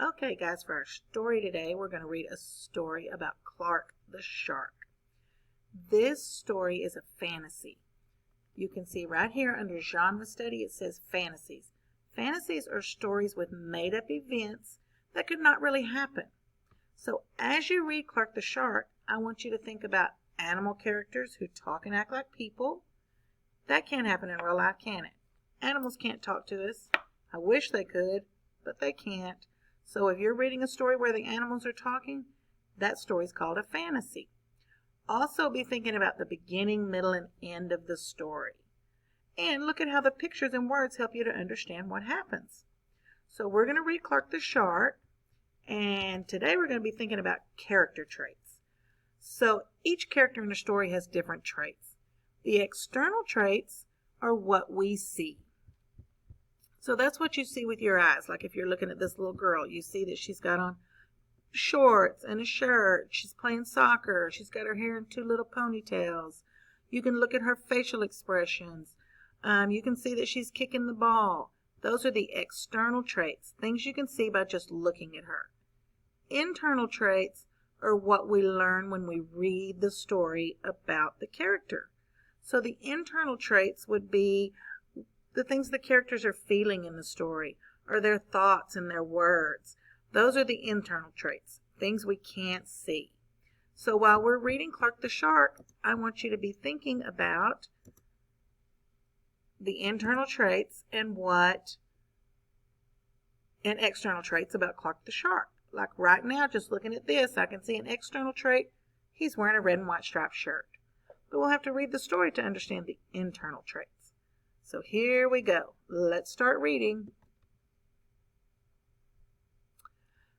Okay, guys, for our story today, we're going to read a story about Clark the Shark. This story is a fantasy. You can see right here under genre study, it says fantasies. Fantasies are stories with made-up events that could not really happen. So as you read Clark the Shark, I want you to think about animal characters who talk and act like people. That can't happen in real life, can it? Animals can't talk to us. I wish they could, but they can't. So if you're reading a story where the animals are talking, that story is called a fantasy. Also be thinking about the beginning, middle, and end of the story. And look at how the pictures and words help you to understand what happens. So we're going to read Clark the Shark, and today we're going to be thinking about character traits. So each character in the story has different traits. The external traits are what we see. So that's what you see with your eyes. Like if you're looking at this little girl, you see that she's got on shorts and a shirt. She's playing soccer. She's got her hair in two little ponytails. You can look at her facial expressions. You can see that she's kicking the ball. Those are the external traits, things you can see by just looking at her. Internal traits are what we learn when we read the story about the character. So the internal traits would be the things the characters are feeling in the story, or their thoughts and their words. Those are the internal traits, things we can't see. So while we're reading Clark the Shark, I want you to be thinking about the internal traits and external traits about Clark the Shark. Like right now, just looking at this, I can see an external trait. He's wearing a red and white striped shirt. But we'll have to read the story to understand the internal traits. So here we go. Let's start reading.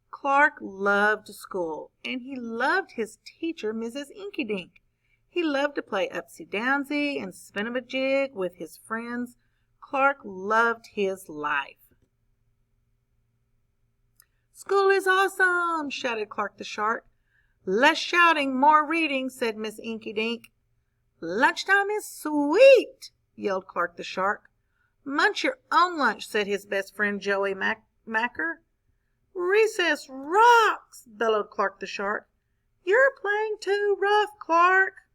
Clark loved school, and he loved his teacher, Mrs. Inkydink. He loved to play upsy-downsy and spin-a-majig with his friends. Clark loved his life. "School is awesome!" shouted Clark the Shark. "Less shouting, more reading," said Miss Inkydink. "Lunchtime is sweet!" yelled Clark the Shark. "Munch your own lunch," said his best friend Joey Macker. "Recess rocks!" bellowed Clark the Shark. "You're playing too rough, Clark."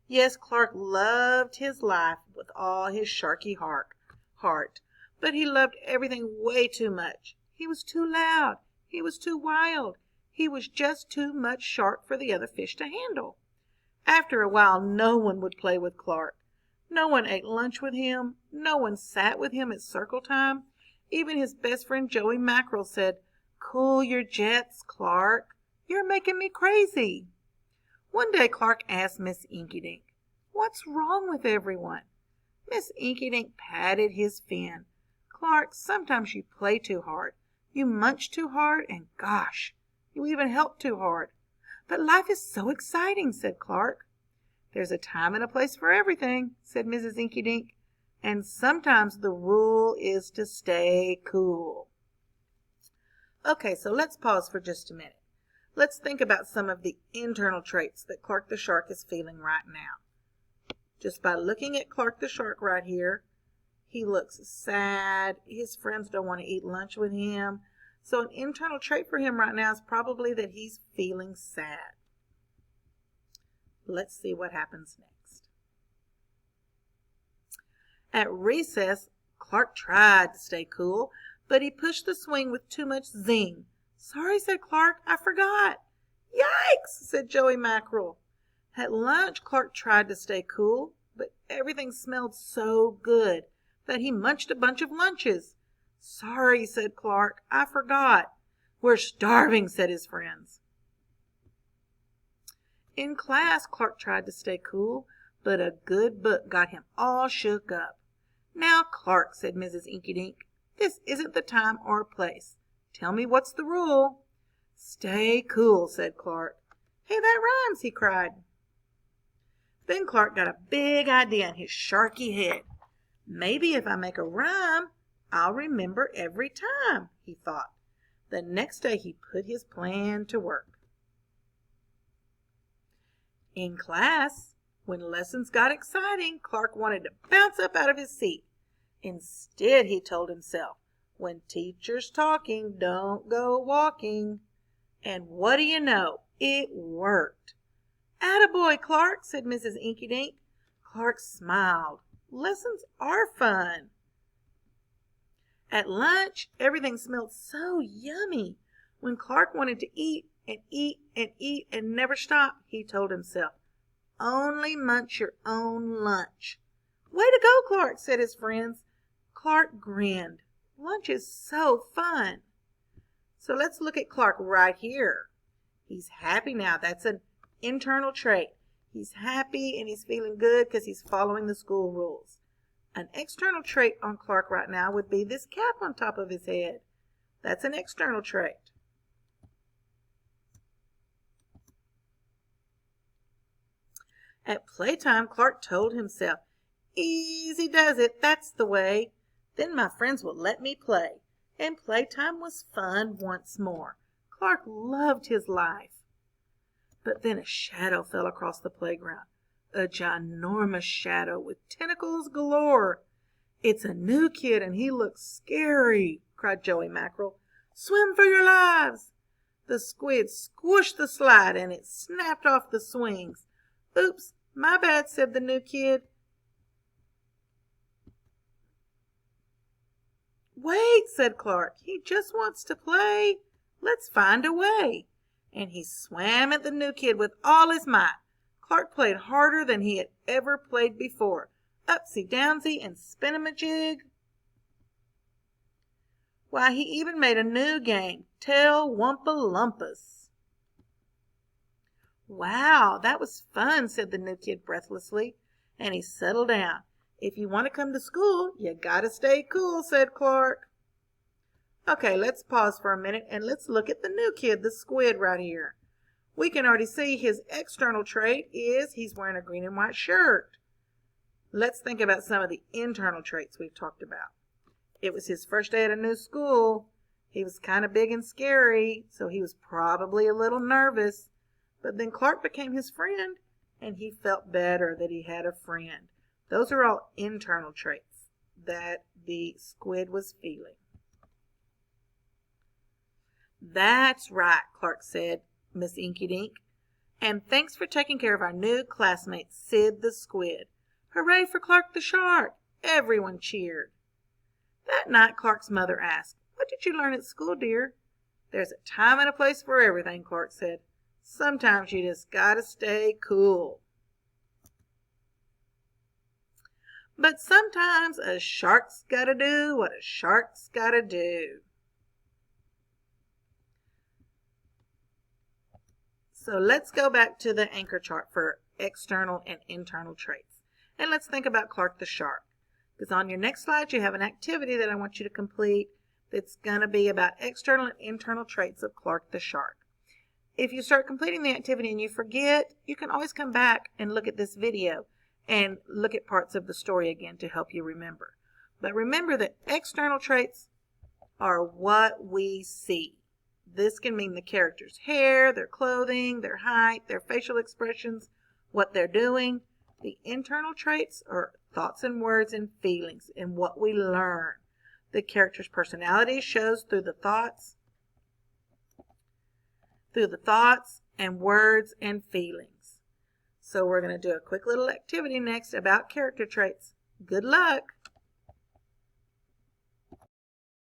Yes, Clark loved his life with all his sharky heart, but he loved everything way too much. He was too loud. He was too wild. He was just too much shark for the other fish to handle. After a while, no one would play with Clark. No one ate lunch with him. No one sat with him at circle time. Even his best friend Joey Mackerel said, "Cool your jets, Clark. You're making me crazy." One day Clark asked Miss Inkydink, "What's wrong with everyone?" Miss Inkydink patted his fin. "Clark, sometimes you play too hard. You munch too hard, and gosh, you even help too hard." "But life is so exciting," said Clark. "There's a time and a place for everything," said Mrs. Inkydink. "And sometimes the rule is to stay cool." Okay, so let's pause for just a minute. Let's think about some of the internal traits that Clark the Shark is feeling right now. Just by looking at Clark the Shark right here, he looks sad. His friends don't want to eat lunch with him. So an internal trait for him right now is probably that he's feeling sad. Let's see what happens next. At recess, Clark tried to stay cool, but he pushed the swing with too much zing. "Sorry," said Clark, "I forgot." "Yikes," said Joey Mackerel. At lunch, Clark tried to stay cool, but everything smelled so good that he munched a bunch of lunches. "Sorry," said Clark, "I forgot." "We're starving," said his friends. In class, Clark tried to stay cool, but a good book got him all shook up. "Now, Clark," said Mrs. Inkydink, "this isn't the time or place. Tell me what's the rule." "Stay cool," said Clark. "Hey, that rhymes," he cried. Then Clark got a big idea in his sharky head. "Maybe if I make a rhyme, I'll remember every time," he thought. The next day he put his plan to work. In class, when lessons got exciting, Clark wanted to bounce up out of his seat. Instead, he told himself, When teacher's talking, don't go walking. And what do you know? It worked. "Attaboy, Clark," said Mrs. Inkydink. Clark smiled. Lessons are fun. At lunch, everything smelled so yummy. When Clark wanted to eat and eat and eat and never stop, he told himself, "Only munch your own lunch." "Way to go, Clark," said his friends. Clark grinned. Lunch is so fun. So let's look at Clark right here. He's happy now. That's an internal trait. He's happy and he's feeling good because he's following the school rules. An external trait on Clark right now would be this cap on top of his head. That's an external trait. At playtime, Clark told himself, "Easy does it, that's the way. Then my friends will let me play." And playtime was fun once more. Clark loved his life. But then a shadow fell across the playground. A ginormous shadow with tentacles galore. "It's a new kid and he looks scary," cried Joey Mackerel. "Swim for your lives!" The squid squished the slide and it snapped off the swings. "Oops, my bad," said the new kid. "Wait," said Clark. "He just wants to play. Let's find a way." And he swam at the new kid with all his might. Clark played harder than he had ever played before. Upsy-downsy and spin-em-a-jig. Why, he even made a new game, Tell-Wumpa-Lumpus. "Wow, that was fun," said the new kid breathlessly, and he settled down. "If you want to come to school, you gotta stay cool," said Clark. Okay, let's pause for a minute and let's look at the new kid, the squid, right here. We can already see his external trait is he's wearing a green and white shirt. Let's think about some of the internal traits we've talked about. It was his first day at a new school. He was kind of big and scary, so he was probably a little nervous. But then Clark became his friend, and he felt better that he had a friend. Those are all internal traits that the squid was feeling. "That's right," Clark said, "Miss Inkydink. And thanks for taking care of our new classmate, Sid the Squid." "Hooray for Clark the Shark!" Everyone cheered. That night Clark's mother asked, "What did you learn at school, dear?" "There's a time and a place for everything," Clark said. "Sometimes you just gotta stay cool." But sometimes a shark's gotta do what a shark's gotta do. So let's go back to the anchor chart for external and internal traits. And let's think about Clark the Shark. Because on your next slide, you have an activity that I want you to complete that's going to be about external and internal traits of Clark the Shark. If you start completing the activity and you forget, you can always come back and look at this video and look at parts of the story again to help you remember. But remember that external traits are what we see. This can mean the character's hair, their clothing, their height, their facial expressions, what they're doing. The internal traits are thoughts and words and feelings and what we learn. The character's personality shows through the thoughts and words and feelings. So we're going to do a quick little activity next about character traits. Good luck!